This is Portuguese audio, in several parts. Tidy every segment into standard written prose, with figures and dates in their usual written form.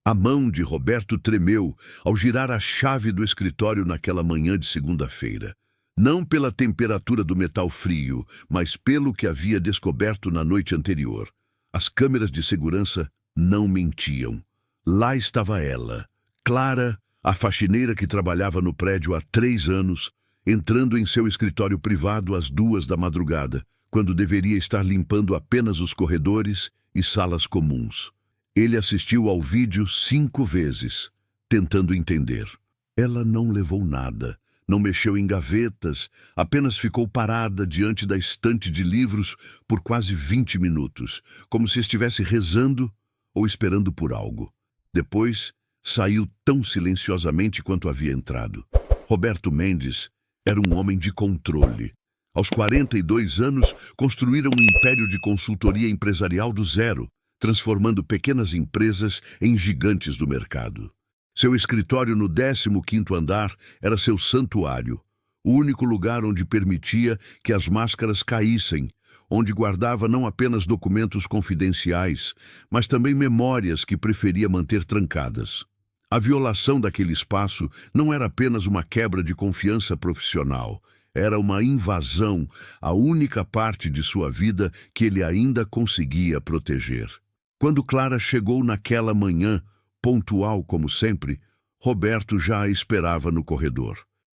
A mão de Roberto tremeu ao girar a chave do escritório naquela manhã de segunda-feira. Não pela temperatura do metal frio, mas pelo que havia descoberto na noite anterior. As câmeras de segurança não mentiam. Lá estava ela, Clara, a faxineira que trabalhava no prédio há 3 anos, entrando em seu escritório privado às 2 da madrugada, quando deveria estar limpando apenas os corredores e salas comuns. Ele assistiu ao vídeo 5 vezes, tentando entender. Ela não levou nada, não mexeu em gavetas, apenas ficou parada diante da estante de livros por quase 20 minutos, como se estivesse rezando ou esperando por algo. Depois, saiu tão silenciosamente quanto havia entrado. Roberto Mendes era um homem de controle. Aos 42 anos, construíram um império de consultoria empresarial do zero, transformando pequenas empresas em gigantes do mercado. Seu escritório no 15º andar era seu santuário, o único lugar onde permitia que as máscaras caíssem, onde guardava não apenas documentos confidenciais, mas também memórias que preferia manter trancadas. A violação daquele espaço não era apenas uma quebra de confiança profissional, era uma invasão à única parte de sua vida que ele ainda conseguia proteger. Quando Clara chegou naquela manhã, pontual como sempre, Roberto já a esperava no corredor.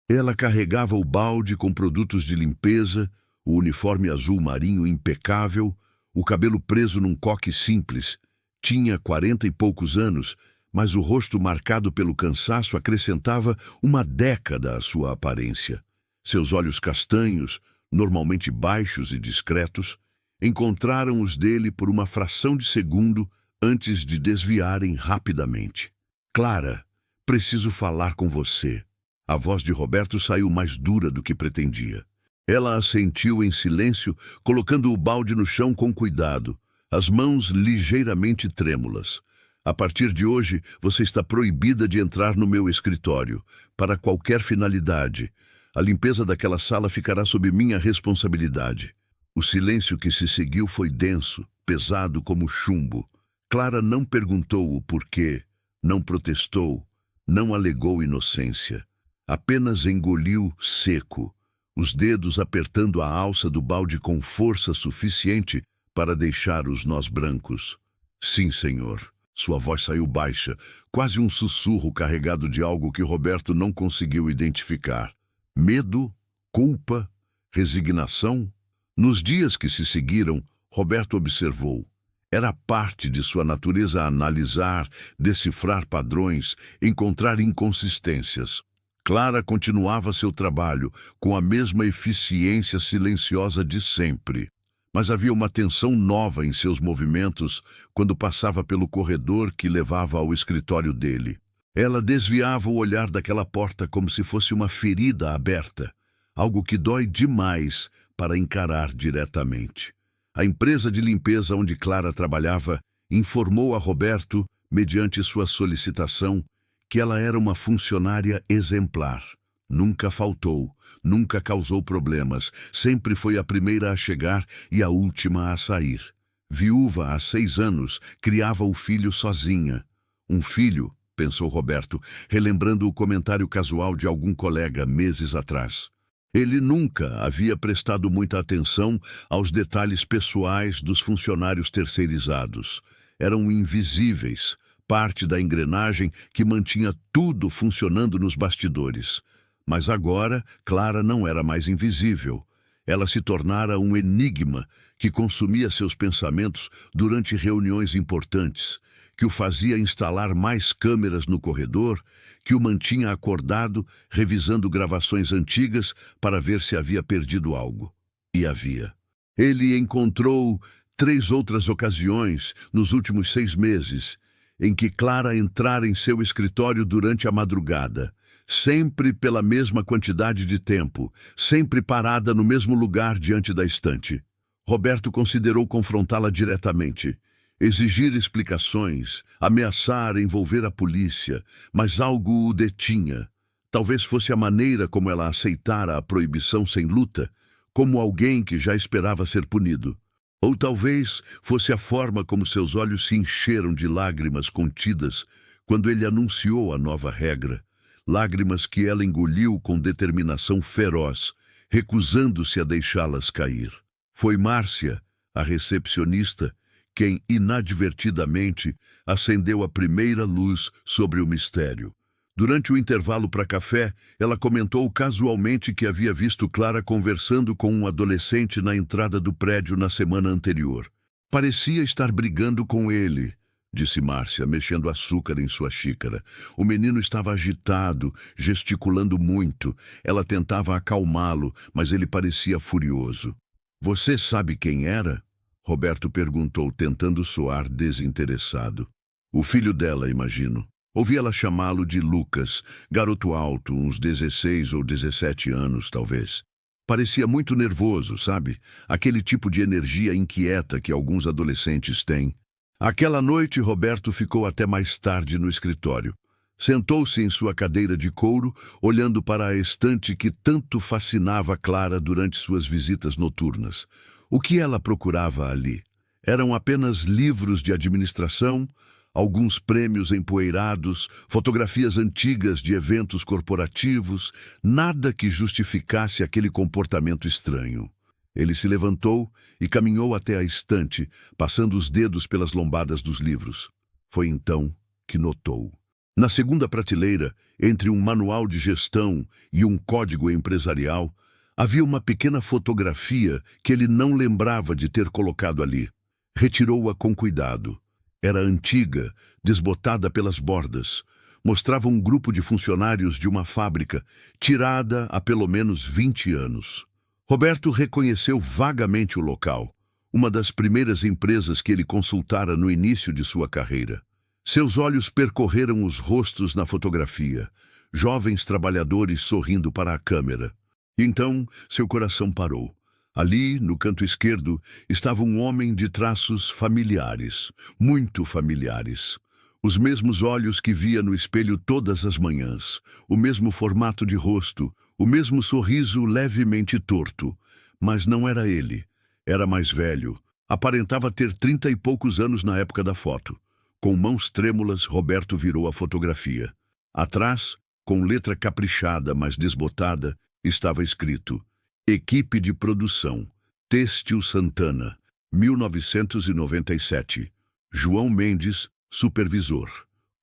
Ela carregava o balde com produtos de limpeza, o uniforme azul marinho impecável, o cabelo preso num coque simples. Tinha 40 e poucos anos, mas o rosto marcado pelo cansaço acrescentava uma década à sua aparência. Seus olhos castanhos, normalmente baixos e discretos, encontraram os dele por uma fração de segundo antes de desviarem rapidamente. Clara, preciso falar com você. A voz de Roberto saiu mais dura do que pretendia. Ela assentiu em silêncio, colocando o balde no chão com cuidado, as mãos ligeiramente trêmulas. A partir de hoje, você está proibida de entrar no meu escritório, para qualquer finalidade. A limpeza daquela sala ficará sob minha responsabilidade. O silêncio que se seguiu foi denso, pesado como chumbo. Clara não perguntou o porquê, não protestou, não alegou inocência. Apenas engoliu seco, os dedos apertando a alça do balde com força suficiente para deixar os nós brancos. Sim, senhor. Sua voz saiu baixa, quase um sussurro carregado de algo que Roberto não conseguiu identificar. Medo? Culpa? Resignação? Nos dias que se seguiram, Roberto observou. Era parte de sua natureza analisar, decifrar padrões, encontrar inconsistências. Clara continuava seu trabalho com a mesma eficiência silenciosa de sempre. Mas havia uma tensão nova em seus movimentos quando passava pelo corredor que levava ao escritório dele. Ela desviava o olhar daquela porta como se fosse uma ferida aberta, algo que dói demais para encarar diretamente. A empresa de limpeza onde Clara trabalhava informou a Roberto, mediante sua solicitação, que ela era uma funcionária exemplar. Nunca faltou, nunca causou problemas, sempre foi a primeira a chegar e a última a sair. Viúva há 6 anos, criava o filho sozinha. Um filho, pensou Roberto, relembrando o comentário casual de algum colega meses atrás. Ele nunca havia prestado muita atenção aos detalhes pessoais dos funcionários terceirizados. Eram invisíveis, parte da engrenagem que mantinha tudo funcionando nos bastidores. Mas agora, Clara não era mais invisível. Ela se tornara um enigma que consumia seus pensamentos durante reuniões importantes, que o fazia instalar mais câmeras no corredor, que o mantinha acordado, revisando gravações antigas para ver se havia perdido algo. E havia. Ele encontrou 3 outras ocasiões nos últimos 6 meses, em que Clara entrara em seu escritório durante a madrugada, sempre pela mesma quantidade de tempo, sempre parada no mesmo lugar diante da estante. Roberto considerou confrontá-la diretamente, exigir explicações, ameaçar envolver a polícia, mas algo o detinha. Talvez fosse a maneira como ela aceitara a proibição sem luta, como alguém que já esperava ser punido. Ou talvez fosse a forma como seus olhos se encheram de lágrimas contidas, Quando ele anunciou a nova regra, lágrimas que ela engoliu com determinação feroz, recusando-se a deixá-las cair. Foi Márcia, a recepcionista, quem inadvertidamente acendeu a primeira luz sobre o mistério. Durante o intervalo para café, ela comentou casualmente que havia visto Clara conversando com um adolescente na entrada do prédio na semana anterior. Parecia estar brigando com ele, disse Márcia, mexendo açúcar em sua xícara. O menino estava agitado, gesticulando muito. Ela tentava acalmá-lo, mas ele parecia furioso. Você sabe quem era? Roberto perguntou, tentando soar desinteressado. O filho dela, imagino. Ouvi ela chamá-lo de Lucas, garoto alto, uns 16 ou 17 anos, talvez. Parecia muito nervoso, sabe? Aquele tipo de energia inquieta que alguns adolescentes têm. Aquela noite, Roberto ficou até mais tarde no escritório. Sentou-se em sua cadeira de couro, olhando para a estante que tanto fascinava Clara durante suas visitas noturnas. O que ela procurava ali? Eram apenas livros de administração, alguns prêmios empoeirados, fotografias antigas de eventos corporativos, nada que justificasse aquele comportamento estranho. Ele se levantou e caminhou até a estante, passando os dedos pelas lombadas dos livros. Foi então que notou. Na segunda prateleira, entre um manual de gestão e um código empresarial, havia uma pequena fotografia que ele não lembrava de ter colocado ali. Retirou-a com cuidado. Era antiga, desbotada pelas bordas. Mostrava um grupo de funcionários de uma fábrica, tirada há pelo menos 20 anos. Roberto reconheceu vagamente o local, uma das primeiras empresas que ele consultara no início de sua carreira. Seus olhos percorreram os rostos na fotografia, jovens trabalhadores sorrindo para a câmera. Então, seu coração parou. Ali, no canto esquerdo, estava um homem de traços familiares, muito familiares. Os mesmos olhos que via no espelho todas as manhãs, o mesmo formato de rosto, o mesmo sorriso levemente torto. Mas não era ele. Era mais velho. Aparentava ter 30 e poucos anos na época da foto. Com mãos trêmulas, Roberto virou a fotografia. Atrás, com letra caprichada, mas desbotada, estava escrito: Equipe de Produção, Têxtil Santana, 1997. João Mendes, supervisor.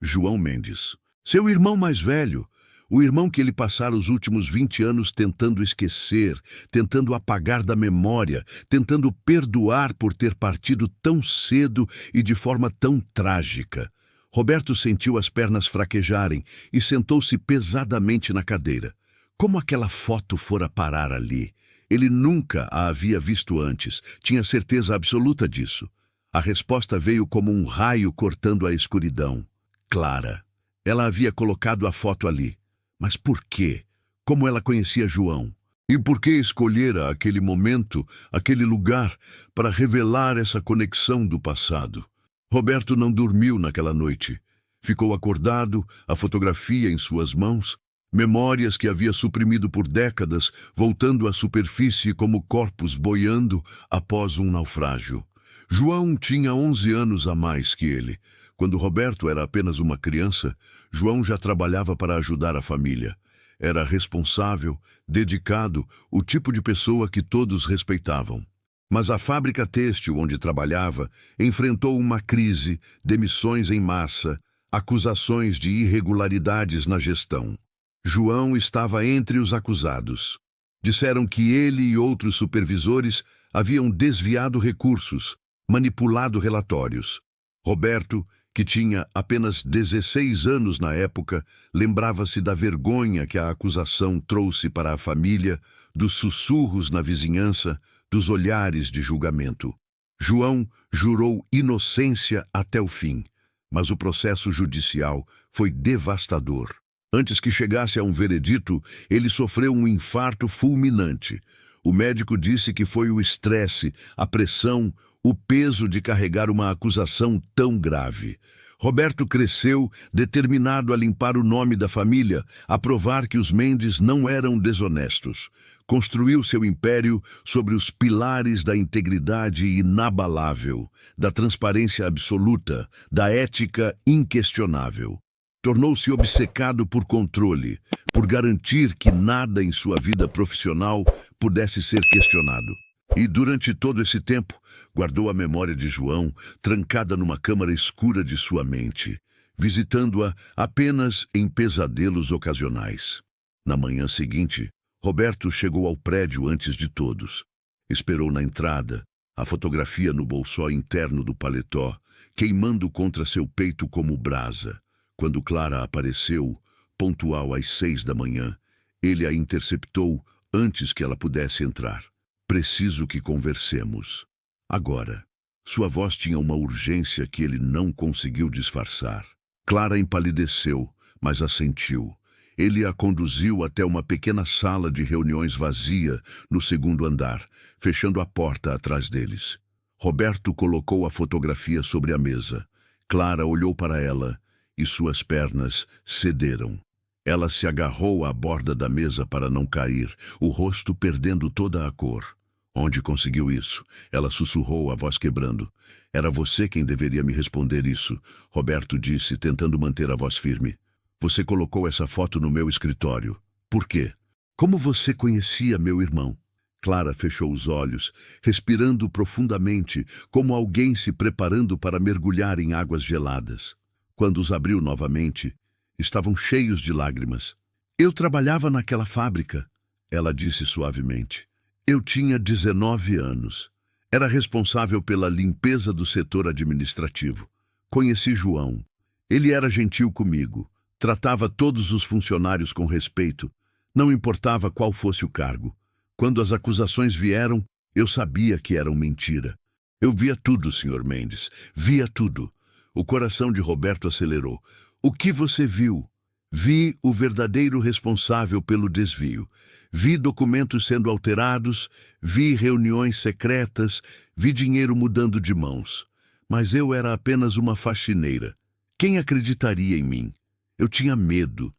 João Mendes. Seu irmão mais velho, o irmão que ele passara os últimos 20 anos tentando esquecer, tentando apagar da memória, tentando perdoar por ter partido tão cedo e de forma tão trágica. Roberto sentiu as pernas fraquejarem e sentou-se pesadamente na cadeira. Como aquela foto fora parar ali? Ele nunca a havia visto antes, tinha certeza absoluta disso. A resposta veio como um raio cortando a escuridão. Clara. Ela havia colocado a foto ali. Mas por quê? Como ela conhecia João? E por que escolhera aquele momento, aquele lugar, para revelar essa conexão do passado? Roberto não dormiu naquela noite. Ficou acordado, a fotografia em suas mãos, memórias que havia suprimido por décadas, voltando à superfície como corpos boiando após um naufrágio. João tinha 11 anos a mais que ele. Quando Roberto era apenas uma criança, João já trabalhava para ajudar a família. Era responsável, dedicado, o tipo de pessoa que todos respeitavam. Mas a fábrica têxtil onde trabalhava enfrentou uma crise, demissões em massa, acusações de irregularidades na gestão. João estava entre os acusados. Disseram que ele e outros supervisores haviam desviado recursos, manipulado relatórios. Roberto, que tinha apenas 16 anos na época, lembrava-se da vergonha que a acusação trouxe para a família, dos sussurros na vizinhança, dos olhares de julgamento. João jurou inocência até o fim, mas o processo judicial foi devastador. Antes que chegasse a um veredito, ele sofreu um infarto fulminante. O médico disse que foi o estresse, a pressão, o peso de carregar uma acusação tão grave. Roberto cresceu determinado a limpar o nome da família, a provar que os Mendes não eram desonestos. Construiu seu império sobre os pilares da integridade inabalável, da transparência absoluta, da ética inquestionável. Tornou-se obcecado por controle, por garantir que nada em sua vida profissional pudesse ser questionado. E durante todo esse tempo, guardou a memória de João trancada numa câmara escura de sua mente, visitando-a apenas em pesadelos ocasionais. Na manhã seguinte, Roberto chegou ao prédio antes de todos. Esperou na entrada, a fotografia no bolsó interno do paletó, queimando contra seu peito como brasa. Quando Clara apareceu, pontual às 6 da manhã, ele a interceptou antes que ela pudesse entrar. Preciso que conversemos. Agora. Sua voz tinha uma urgência que ele não conseguiu disfarçar. Clara empalideceu, mas assentiu. Ele a conduziu até uma pequena sala de reuniões vazia no segundo andar, fechando a porta atrás deles. Roberto colocou a fotografia sobre a mesa. Clara olhou para ela e suas pernas cederam. Ela se agarrou à borda da mesa para não cair, o rosto perdendo toda a cor. Onde conseguiu isso? Ela sussurrou, a voz quebrando. Era você quem deveria me responder isso, Roberto disse, tentando manter a voz firme. Você colocou essa foto no meu escritório. Por quê? Como você conhecia meu irmão? Clara fechou os olhos, respirando profundamente, como alguém se preparando para mergulhar em águas geladas. Quando os abriu novamente, estavam cheios de lágrimas. Eu trabalhava naquela fábrica, ela disse suavemente. Eu tinha 19 anos. Era responsável pela limpeza do setor administrativo. Conheci João. Ele era gentil comigo. Tratava todos os funcionários com respeito. Não importava qual fosse o cargo. Quando as acusações vieram, eu sabia que eram mentira. Eu via tudo, Sr. Mendes. Via tudo. O coração de Roberto acelerou. O que você viu? Vi o verdadeiro responsável pelo desvio. Vi documentos sendo alterados, vi reuniões secretas, vi dinheiro mudando de mãos. Mas eu era apenas uma faxineira. Quem acreditaria em mim? Eu tinha medo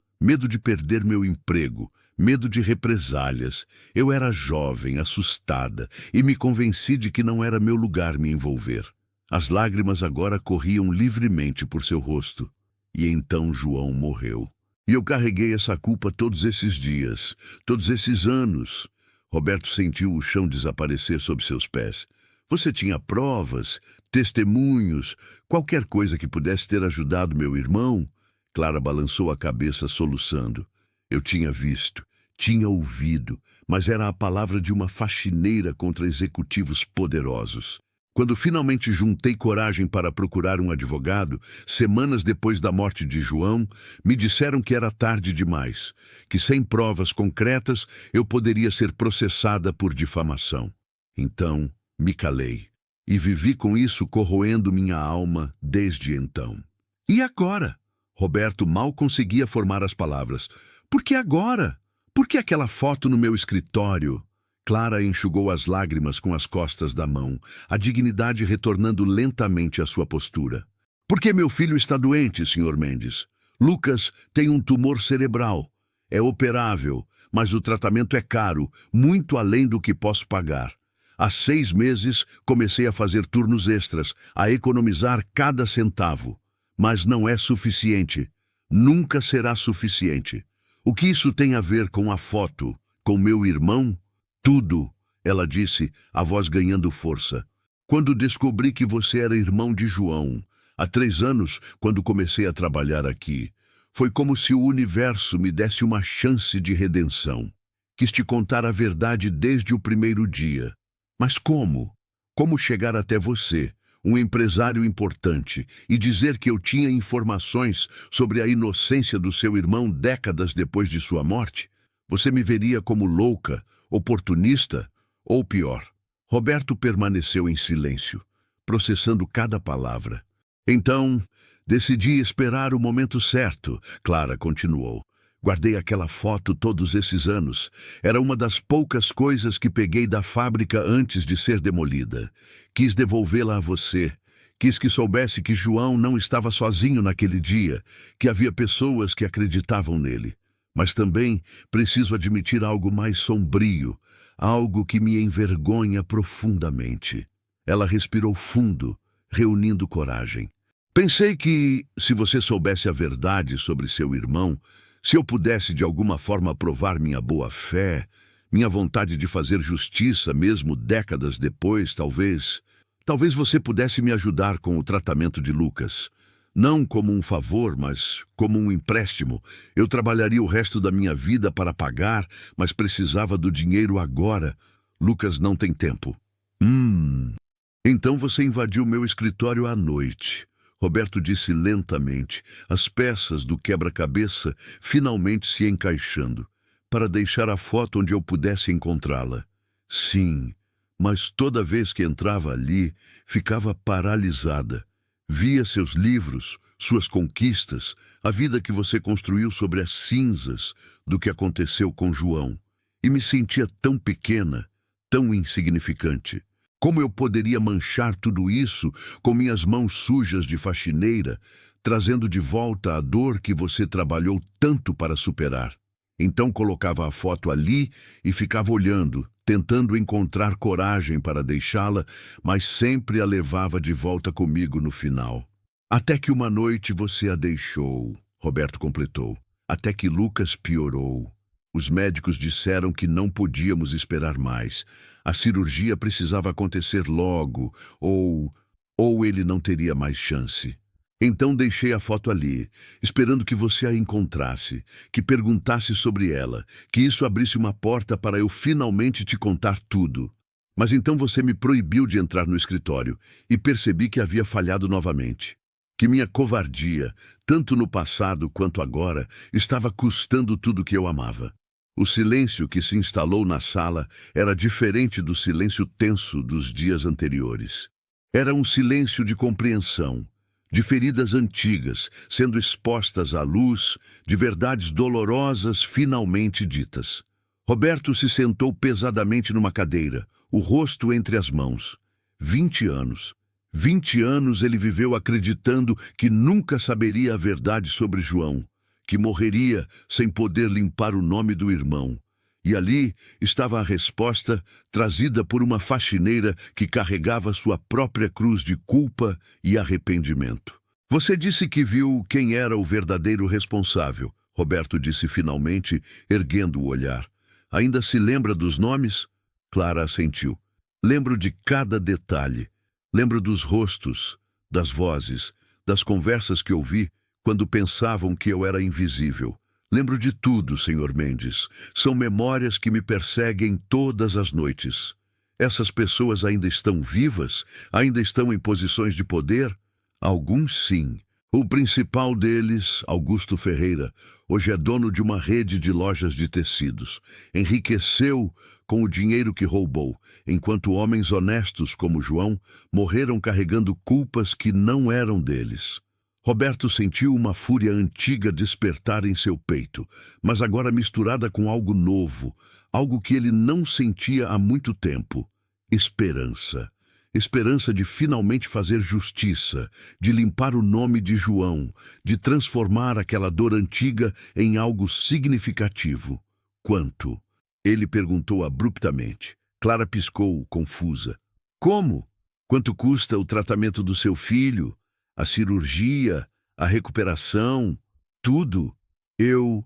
de perder meu emprego, medo de represálias. Eu era jovem, assustada, e me convenci de que não era meu lugar me envolver. As lágrimas agora corriam livremente por seu rosto. E então João morreu. E eu carreguei essa culpa todos esses dias, todos esses anos. Roberto sentiu o chão desaparecer sob seus pés. Você tinha provas, testemunhos, qualquer coisa que pudesse ter ajudado meu irmão? Clara balançou a cabeça soluçando. Eu tinha visto, tinha ouvido, mas era a palavra de uma faxineira contra executivos poderosos. Quando finalmente juntei coragem para procurar um advogado, semanas depois da morte de João, me disseram que era tarde demais, que sem provas concretas eu poderia ser processada por difamação. Então, me calei e vivi com isso corroendo minha alma desde então. E agora? Roberto mal conseguia formar as palavras. Por que agora? Por que aquela foto no meu escritório? Clara enxugou as lágrimas com as costas da mão, a dignidade retornando lentamente à sua postura. Porque meu filho está doente, Sr. Mendes. Lucas tem um tumor cerebral. É operável, mas o tratamento é caro, muito além do que posso pagar. Há 6 meses comecei a fazer turnos extras, a economizar cada centavo. Mas não é suficiente. Nunca será suficiente. O que isso tem a ver com a foto, com meu irmão? Tudo, ela disse, a voz ganhando força. Quando descobri que você era irmão de João, há 3 anos, quando comecei a trabalhar aqui, foi como se o universo me desse uma chance de redenção. Quis te contar a verdade desde o primeiro dia. Mas como? Como chegar até você, um empresário importante, e dizer que eu tinha informações sobre a inocência do seu irmão décadas depois de sua morte? Você me veria como louca, oportunista ou pior. Roberto permaneceu em silêncio, processando cada palavra. Então, decidi esperar o momento certo, Clara continuou. Guardei aquela foto todos esses anos. Era uma das poucas coisas que peguei da fábrica antes de ser demolida. Quis devolvê-la a você. Quis que soubesse que João não estava sozinho naquele dia, que havia pessoas que acreditavam nele. Mas também preciso admitir algo mais sombrio, algo que me envergonha profundamente. Ela respirou fundo, reunindo coragem. Pensei que, se você soubesse a verdade sobre seu irmão, se eu pudesse de alguma forma provar minha boa-fé, minha vontade de fazer justiça, mesmo décadas depois, talvez você pudesse me ajudar com o tratamento de Lucas. Não como um favor, mas como um empréstimo. Eu trabalharia o resto da minha vida para pagar, mas precisava do dinheiro agora. Lucas não tem tempo. Então você invadiu meu escritório à noite. Roberto disse lentamente, as peças do quebra-cabeça finalmente se encaixando, para deixar a foto onde eu pudesse encontrá-la. Sim, mas toda vez que entrava ali, ficava paralisada. Via seus livros, suas conquistas, a vida que você construiu sobre as cinzas do que aconteceu com João. E me sentia tão pequena, tão insignificante. Como eu poderia manchar tudo isso com minhas mãos sujas de faxineira, trazendo de volta a dor que você trabalhou tanto para superar? Então colocava a foto ali e ficava olhando, tentando encontrar coragem para deixá-la, mas sempre a levava de volta comigo no final. Até que uma noite você a deixou, Roberto completou. Até que Lucas piorou. Os médicos disseram que não podíamos esperar mais. A cirurgia precisava acontecer logo, ou ele não teria mais chance. Então deixei a foto ali, esperando que você a encontrasse, que perguntasse sobre ela, que isso abrisse uma porta para eu finalmente te contar tudo. Mas então você me proibiu de entrar no escritório e percebi que havia falhado novamente. Que minha covardia, tanto no passado quanto agora, estava custando tudo que eu amava. O silêncio que se instalou na sala era diferente do silêncio tenso dos dias anteriores. Era um silêncio de compreensão, de feridas antigas sendo expostas à luz, de verdades dolorosas finalmente ditas. Roberto se sentou pesadamente numa cadeira, o rosto entre as mãos. 20 anos. 20 anos ele viveu acreditando que nunca saberia a verdade sobre João, que morreria sem poder limpar o nome do irmão. E ali estava a resposta trazida por uma faxineira que carregava sua própria cruz de culpa e arrependimento. Você disse que viu quem era o verdadeiro responsável, Roberto disse finalmente, erguendo o olhar. Ainda se lembra dos nomes? Clara assentiu. Lembro de cada detalhe. Lembro dos rostos, das vozes, das conversas que ouvi quando pensavam que eu era invisível. Lembro de tudo, Sr. Mendes. São memórias que me perseguem todas as noites. Essas pessoas ainda estão vivas? Ainda estão em posições de poder? Alguns sim. O principal deles, Augusto Ferreira, hoje é dono de uma rede de lojas de tecidos. Enriqueceu com o dinheiro que roubou, enquanto homens honestos como João morreram carregando culpas que não eram deles. Roberto sentiu uma fúria antiga despertar em seu peito, mas agora misturada com algo novo, algo que ele não sentia há muito tempo. Esperança. Esperança de finalmente fazer justiça, de limpar o nome de João, de transformar aquela dor antiga em algo significativo. Quanto? Ele perguntou abruptamente. Clara piscou, confusa. Como? Quanto custa o tratamento do seu filho? A cirurgia, a recuperação, tudo. Eu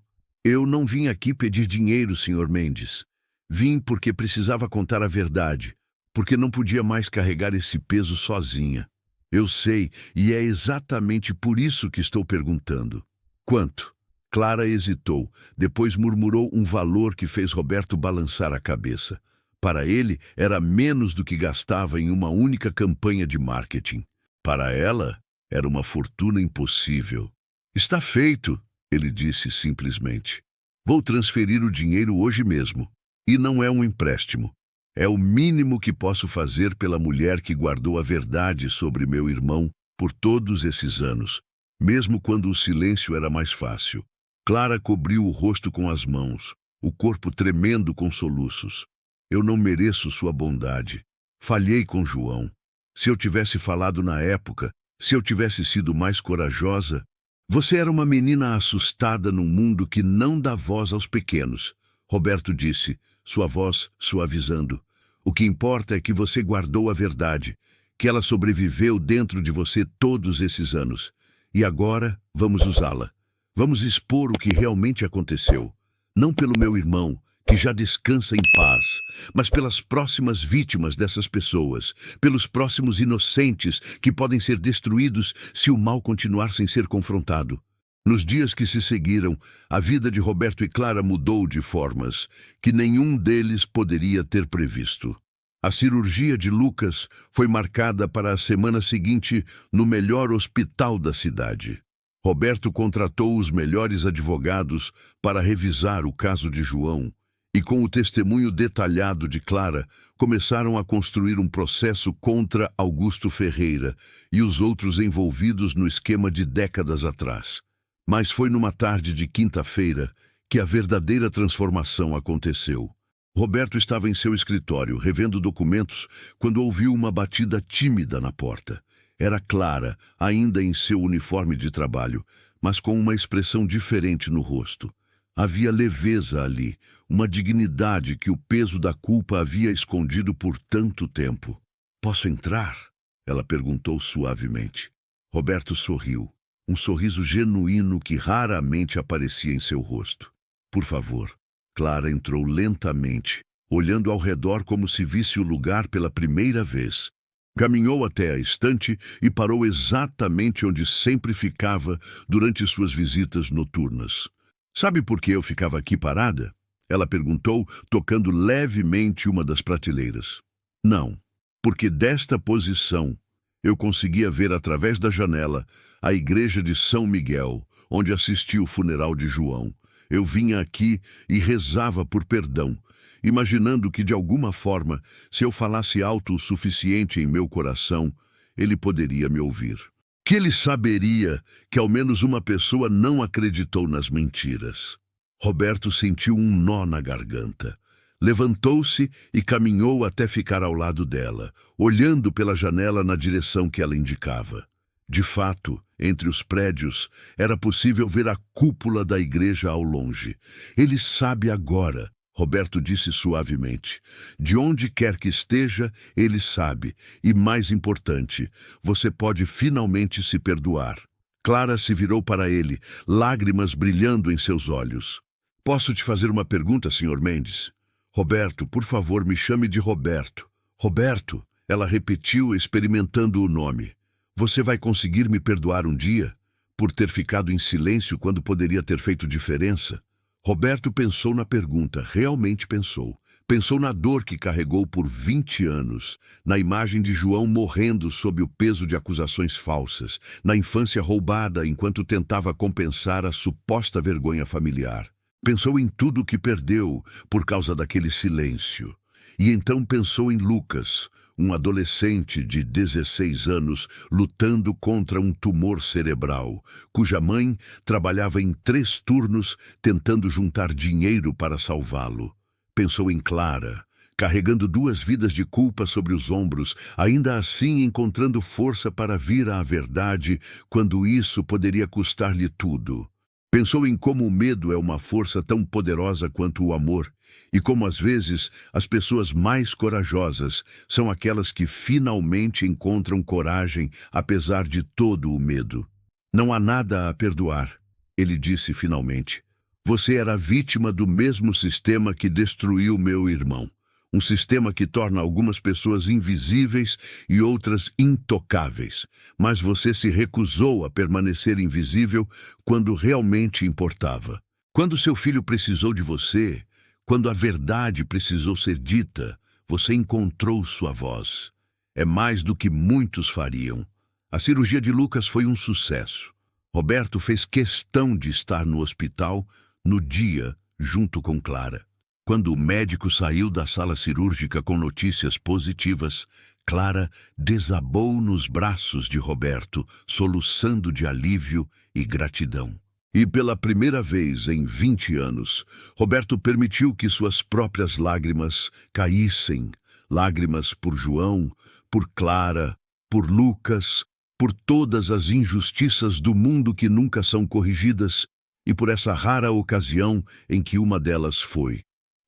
não vim aqui pedir dinheiro, Sr. Mendes. Vim porque precisava contar a verdade, porque não podia mais carregar esse peso sozinha. Eu sei, e é exatamente por isso que estou perguntando. Quanto? Clara hesitou, depois murmurou um valor que fez Roberto balançar a cabeça. Para ele, era menos do que gastava em uma única campanha de marketing. Para ela, era uma fortuna impossível. Está feito, ele disse simplesmente. Vou transferir o dinheiro hoje mesmo. E não é um empréstimo. É o mínimo que posso fazer pela mulher que guardou a verdade sobre meu irmão por todos esses anos, mesmo quando o silêncio era mais fácil. Clara cobriu o rosto com as mãos, o corpo tremendo com soluços. Eu não mereço sua bondade. Falhei com João. Se eu tivesse falado na época, se eu tivesse sido mais corajosa... Você era uma menina assustada num mundo que não dá voz aos pequenos, Roberto disse, sua voz suavizando. O que importa é que você guardou a verdade, que ela sobreviveu dentro de você todos esses anos. E agora vamos usá-la. Vamos expor o que realmente aconteceu. Não pelo meu irmão, que já descansa em paz, mas pelas próximas vítimas dessas pessoas, pelos próximos inocentes que podem ser destruídos se o mal continuar sem ser confrontado. Nos dias que se seguiram, a vida de Roberto e Clara mudou de formas que nenhum deles poderia ter previsto. A cirurgia de Lucas foi marcada para a semana seguinte no melhor hospital da cidade. Roberto contratou os melhores advogados para revisar o caso de João e, com o testemunho detalhado de Clara, começaram a construir um processo contra Augusto Ferreira e os outros envolvidos no esquema de décadas atrás. Mas foi numa tarde de quinta-feira que a verdadeira transformação aconteceu. Roberto estava em seu escritório, revendo documentos, quando ouviu uma batida tímida na porta. Era Clara, ainda em seu uniforme de trabalho, mas com uma expressão diferente no rosto. Havia leveza ali, uma dignidade que o peso da culpa havia escondido por tanto tempo. "Posso entrar?" ela perguntou suavemente. Roberto sorriu, um sorriso genuíno que raramente aparecia em seu rosto. "Por favor." Clara entrou lentamente, olhando ao redor como se visse o lugar pela primeira vez. Caminhou até a estante e parou exatamente onde sempre ficava durante suas visitas noturnas. "Sabe por que eu ficava aqui parada?" ela perguntou, tocando levemente uma das prateleiras. "Não, porque desta posição eu conseguia ver através da janela a igreja de São Miguel, onde assisti o funeral de João. Eu vinha aqui e rezava por perdão, imaginando que, de alguma forma, se eu falasse alto o suficiente em meu coração, ele poderia me ouvir. Que ele saberia que ao menos uma pessoa não acreditou nas mentiras." Roberto sentiu um nó na garganta. Levantou-se e caminhou até ficar ao lado dela, olhando pela janela na direção que ela indicava. De fato, entre os prédios, era possível ver a cúpula da igreja ao longe. "Ele sabe agora", Roberto disse suavemente. "De onde quer que esteja, ele sabe. E, mais importante, você pode finalmente se perdoar." Clara se virou para ele, lágrimas brilhando em seus olhos. "Posso te fazer uma pergunta, Sr. Mendes?" "Roberto, por favor, me chame de Roberto." "Roberto", ela repetiu, experimentando o nome. "Você vai conseguir me perdoar um dia? Por ter ficado em silêncio quando poderia ter feito diferença?" Roberto pensou na pergunta, realmente pensou. Pensou na dor que carregou por 20 anos, na imagem de João morrendo sob o peso de acusações falsas, na infância roubada enquanto tentava compensar a suposta vergonha familiar. Pensou em tudo o que perdeu por causa daquele silêncio. E então pensou em Lucas, um adolescente de 16 anos lutando contra um tumor cerebral, cuja mãe trabalhava em 3 turnos tentando juntar dinheiro para salvá-lo. Pensou em Clara, carregando 2 vidas de culpa sobre os ombros, ainda assim encontrando força para vir à verdade quando isso poderia custar-lhe tudo. Pensou em como o medo é uma força tão poderosa quanto o amor, e como às vezes as pessoas mais corajosas são aquelas que finalmente encontram coragem apesar de todo o medo. "Não há nada a perdoar", ele disse finalmente. "Você era vítima do mesmo sistema que destruiu meu irmão. Um sistema que torna algumas pessoas invisíveis e outras intocáveis. Mas você se recusou a permanecer invisível quando realmente importava. Quando seu filho precisou de você, quando a verdade precisou ser dita, você encontrou sua voz. É mais do que muitos fariam." A cirurgia de Lucas foi um sucesso. Roberto fez questão de estar no hospital no dia junto com Clara. Quando o médico saiu da sala cirúrgica com notícias positivas, Clara desabou nos braços de Roberto, soluçando de alívio e gratidão. E pela primeira vez em 20 anos, Roberto permitiu que suas próprias lágrimas caíssem. Lágrimas por João, por Clara, por Lucas, por todas as injustiças do mundo que nunca são corrigidas, e por essa rara ocasião em que uma delas foi.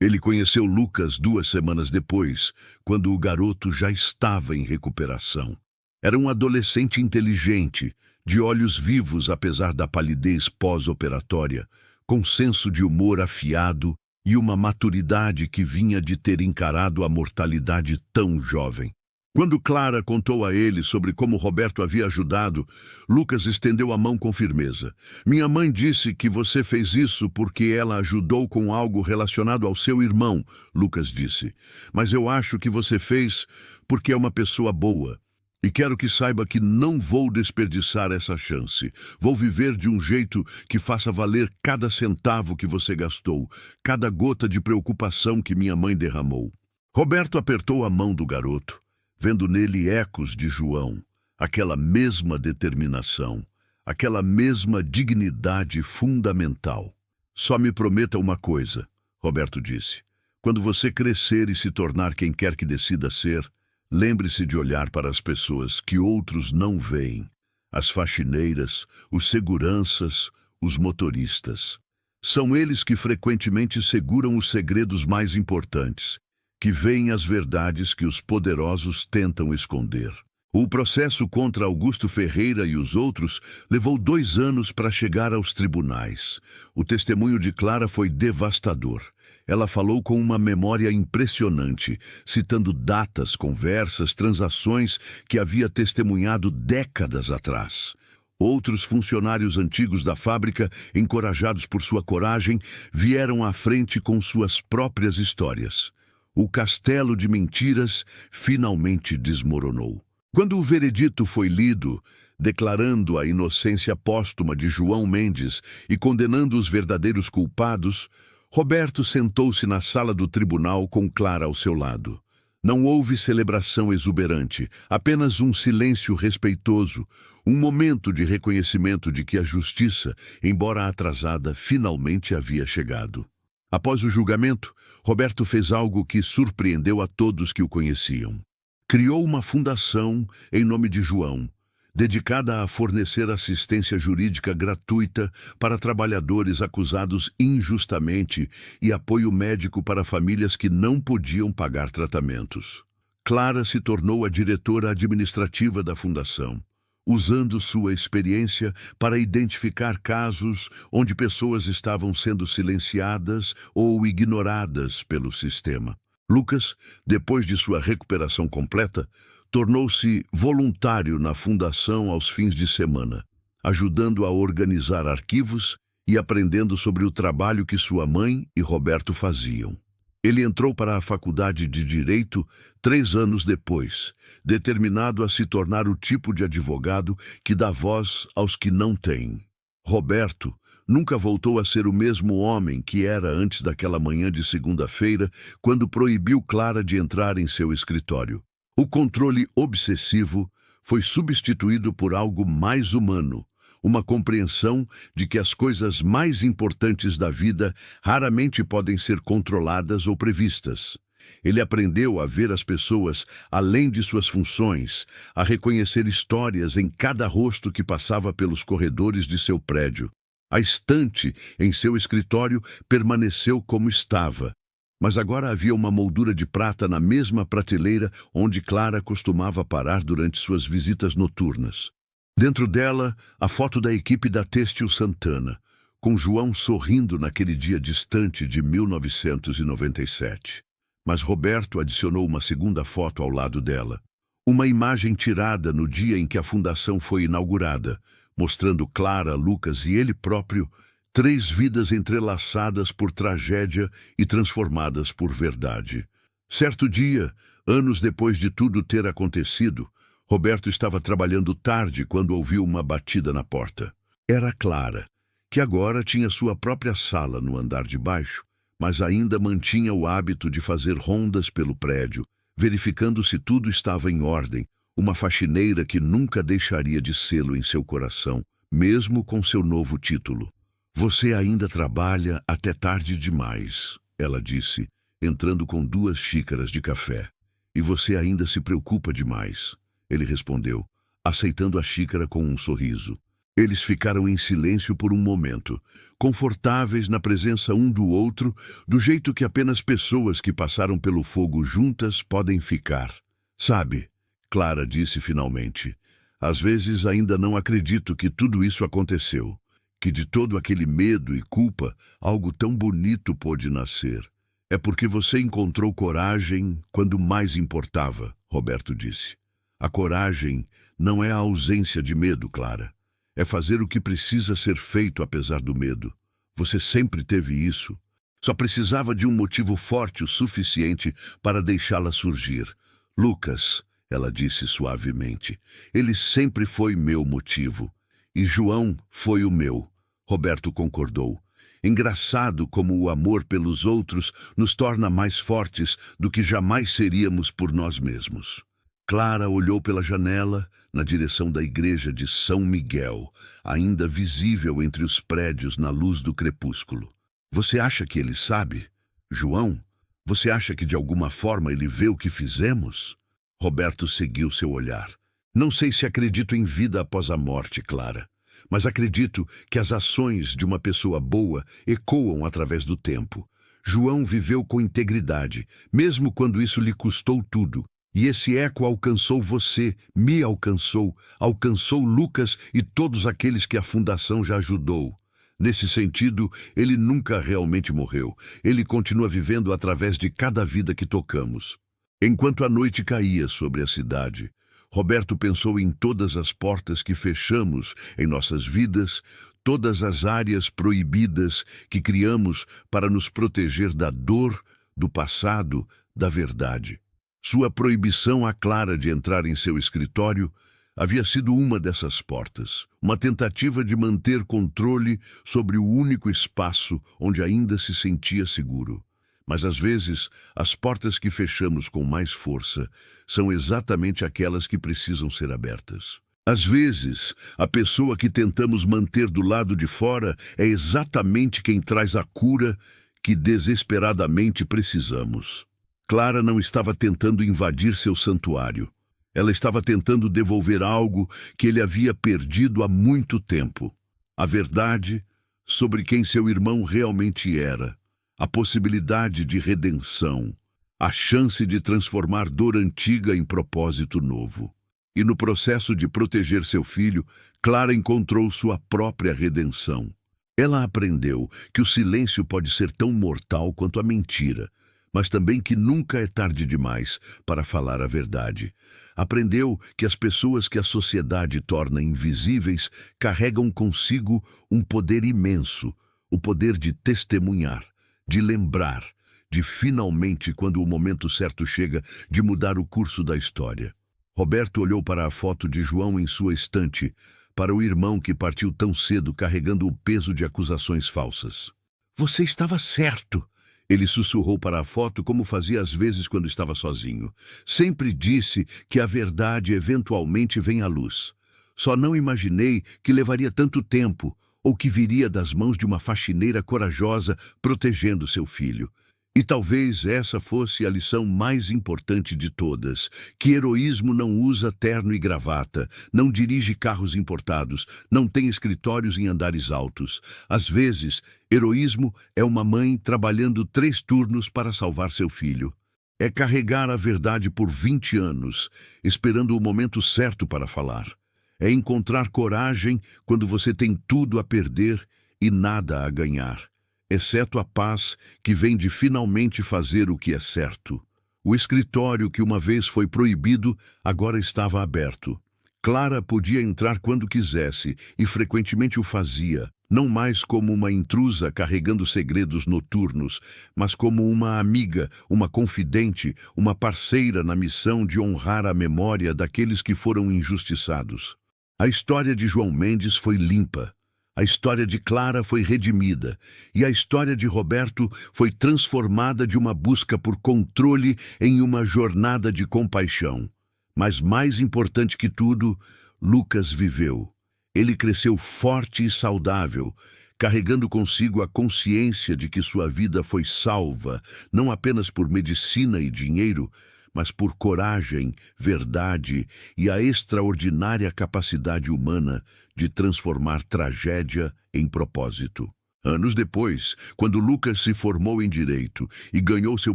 Ele conheceu Lucas 2 semanas depois, quando o garoto já estava em recuperação. Era um adolescente inteligente, de olhos vivos apesar da palidez pós-operatória, com senso de humor afiado e uma maturidade que vinha de ter encarado a mortalidade tão jovem. Quando Clara contou a ele sobre como Roberto havia ajudado, Lucas estendeu a mão com firmeza. Minha mãe disse que você fez isso porque ela ajudou com algo relacionado ao seu irmão, Lucas disse. Mas eu acho que você fez porque é uma pessoa boa. E quero que saiba que não vou desperdiçar essa chance. Vou viver de um jeito que faça valer cada centavo que você gastou, cada gota de preocupação que minha mãe derramou. Roberto apertou a mão do garoto, vendo nele ecos de João, aquela mesma determinação, aquela mesma dignidade fundamental. Só me prometa uma coisa, Roberto disse. Quando você crescer e se tornar quem quer que decida ser, lembre-se de olhar para as pessoas que outros não veem, as faxineiras, os seguranças, os motoristas. São eles que frequentemente seguram os segredos mais importantes, que veem as verdades que os poderosos tentam esconder. O processo contra Augusto Ferreira e os outros levou 2 anos para chegar aos tribunais. O testemunho de Clara foi devastador. Ela falou com uma memória impressionante, citando datas, conversas, transações que havia testemunhado décadas atrás. Outros funcionários antigos da fábrica, encorajados por sua coragem, vieram à frente com suas próprias histórias. O castelo de mentiras finalmente desmoronou. Quando o veredito foi lido, declarando a inocência póstuma de João Mendes e condenando os verdadeiros culpados, Roberto sentou-se na sala do tribunal com Clara ao seu lado. Não houve celebração exuberante, apenas um silêncio respeitoso, um momento de reconhecimento de que a justiça, embora atrasada, finalmente havia chegado. Após o julgamento, Roberto fez algo que surpreendeu a todos que o conheciam. Criou uma fundação em nome de João, dedicada a fornecer assistência jurídica gratuita para trabalhadores acusados injustamente e apoio médico para famílias que não podiam pagar tratamentos. Clara se tornou a diretora administrativa da fundação, usando sua experiência para identificar casos onde pessoas estavam sendo silenciadas ou ignoradas pelo sistema. Lucas, depois de sua recuperação completa, tornou-se voluntário na fundação aos fins de semana, ajudando a organizar arquivos e aprendendo sobre o trabalho que sua mãe e Roberto faziam. Ele entrou para a faculdade de Direito 3 anos depois, determinado a se tornar o tipo de advogado que dá voz aos que não têm. Roberto nunca voltou a ser o mesmo homem que era antes daquela manhã de segunda-feira, quando proibiu Clara de entrar em seu escritório. O controle obsessivo foi substituído por algo mais humano, uma compreensão de que as coisas mais importantes da vida raramente podem ser controladas ou previstas. Ele aprendeu a ver as pessoas além de suas funções, a reconhecer histórias em cada rosto que passava pelos corredores de seu prédio. A estante em seu escritório permaneceu como estava, mas agora havia uma moldura de prata na mesma prateleira onde Clara costumava parar durante suas visitas noturnas. Dentro dela, a foto da equipe da Têxtil Santana, com João sorrindo naquele dia distante de 1997. Mas Roberto adicionou uma segunda foto ao lado dela. Uma imagem tirada no dia em que a fundação foi inaugurada, mostrando Clara, Lucas e ele próprio, 3 vidas entrelaçadas por tragédia e transformadas por verdade. Certo dia, anos depois de tudo ter acontecido, Roberto estava trabalhando tarde quando ouviu uma batida na porta. Era Clara, que agora tinha sua própria sala no andar de baixo, mas ainda mantinha o hábito de fazer rondas pelo prédio, verificando se tudo estava em ordem, uma faxineira que nunca deixaria de sê-lo em seu coração, mesmo com seu novo título. Você ainda trabalha até tarde demais, ela disse, entrando com 2 xícaras de café. E você ainda se preocupa demais, ele respondeu, aceitando a xícara com um sorriso. Eles ficaram em silêncio por um momento, confortáveis na presença um do outro, do jeito que apenas pessoas que passaram pelo fogo juntas podem ficar. Sabe, Clara disse finalmente. Às vezes ainda não acredito que tudo isso aconteceu, que de todo aquele medo e culpa, algo tão bonito pôde nascer. É porque você encontrou coragem quando mais importava, Roberto disse. A coragem não é a ausência de medo, Clara. É fazer o que precisa ser feito apesar do medo. Você sempre teve isso. Só precisava de um motivo forte o suficiente para deixá-la surgir. Lucas, ela disse suavemente, ele sempre foi meu motivo. E João foi o meu. Roberto concordou. Engraçado como o amor pelos outros nos torna mais fortes do que jamais seríamos por nós mesmos. Clara olhou pela janela, na direção da igreja de São Miguel, ainda visível entre os prédios na luz do crepúsculo. Você acha que ele sabe? João, você acha que de alguma forma ele vê o que fizemos? Roberto seguiu seu olhar. Não sei se acredito em vida após a morte, Clara, mas acredito que as ações de uma pessoa boa ecoam através do tempo. João viveu com integridade, mesmo quando isso lhe custou tudo. E esse eco alcançou você, me alcançou, alcançou Lucas e todos aqueles que a Fundação já ajudou. Nesse sentido, ele nunca realmente morreu. Ele continua vivendo através de cada vida que tocamos. Enquanto a noite caía sobre a cidade, Roberto pensou em todas as portas que fechamos em nossas vidas, todas as áreas proibidas que criamos para nos proteger da dor, do passado, da verdade. Sua proibição à Clara de entrar em seu escritório havia sido uma dessas portas, uma tentativa de manter controle sobre o único espaço onde ainda se sentia seguro. Mas às vezes, as portas que fechamos com mais força são exatamente aquelas que precisam ser abertas. Às vezes, a pessoa que tentamos manter do lado de fora é exatamente quem traz a cura que desesperadamente precisamos. Clara não estava tentando invadir seu santuário. Ela estava tentando devolver algo que ele havia perdido há muito tempo. A verdade sobre quem seu irmão realmente era. A possibilidade de redenção. A chance de transformar dor antiga em propósito novo. E no processo de proteger seu filho, Clara encontrou sua própria redenção. Ela aprendeu que o silêncio pode ser tão mortal quanto a mentira, mas também que nunca é tarde demais para falar a verdade. Aprendeu que as pessoas que a sociedade torna invisíveis carregam consigo um poder imenso, o poder de testemunhar, de lembrar, de finalmente, quando o momento certo chega, de mudar o curso da história. Roberto olhou para a foto de João em sua estante, para o irmão que partiu tão cedo carregando o peso de acusações falsas. Você estava certo. Ele sussurrou para a foto como fazia às vezes quando estava sozinho. Sempre disse que a verdade eventualmente vem à luz. Só não imaginei que levaria tanto tempo, ou que viria das mãos de uma faxineira corajosa protegendo seu filho. E talvez essa fosse a lição mais importante de todas, que heroísmo não usa terno e gravata, não dirige carros importados, não tem escritórios em andares altos. Às vezes, heroísmo é uma mãe trabalhando 3 turnos para salvar seu filho. É carregar a verdade por 20 anos, esperando o momento certo para falar. É encontrar coragem quando você tem tudo a perder e nada a ganhar, exceto a paz que vem de finalmente fazer o que é certo. O escritório que uma vez foi proibido agora estava aberto. Clara podia entrar quando quisesse e frequentemente o fazia, não mais como uma intrusa carregando segredos noturnos, mas como uma amiga, uma confidente, uma parceira na missão de honrar a memória daqueles que foram injustiçados. A história de João Mendes foi limpa. A história de Clara foi redimida, e a história de Roberto foi transformada de uma busca por controle em uma jornada de compaixão. Mas mais importante que tudo, Lucas viveu. Ele cresceu forte e saudável, carregando consigo a consciência de que sua vida foi salva, não apenas por medicina e dinheiro, mas por coragem, verdade e a extraordinária capacidade humana de transformar tragédia em propósito. Anos depois, quando Lucas se formou em direito e ganhou seu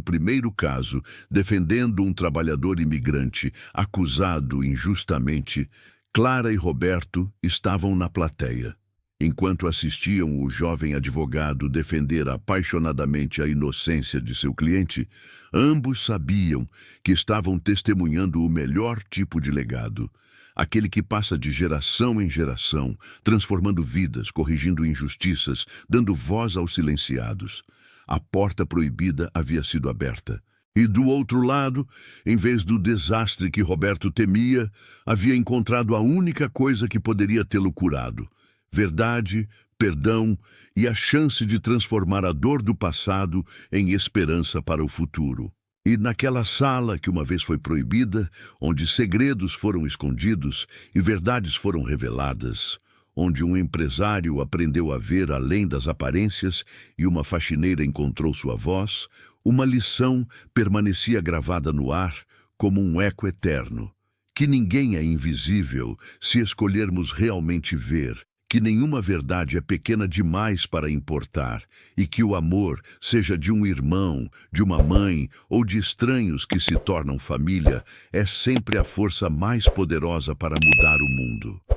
primeiro caso, defendendo um trabalhador imigrante acusado injustamente, Clara e Roberto estavam na plateia. Enquanto assistiam o jovem advogado defender apaixonadamente a inocência de seu cliente, ambos sabiam que estavam testemunhando o melhor tipo de legado. Aquele que passa de geração em geração, transformando vidas, corrigindo injustiças, dando voz aos silenciados. A porta proibida havia sido aberta. E do outro lado, em vez do desastre que Roberto temia, havia encontrado a única coisa que poderia tê-lo curado: verdade, perdão e a chance de transformar a dor do passado em esperança para o futuro. E naquela sala que uma vez foi proibida, onde segredos foram escondidos e verdades foram reveladas, onde um empresário aprendeu a ver além das aparências e uma faxineira encontrou sua voz, uma lição permanecia gravada no ar como um eco eterno: que ninguém é invisível se escolhermos realmente ver, que nenhuma verdade é pequena demais para importar, e que o amor, seja de um irmão, de uma mãe ou de estranhos que se tornam família, é sempre a força mais poderosa para mudar o mundo.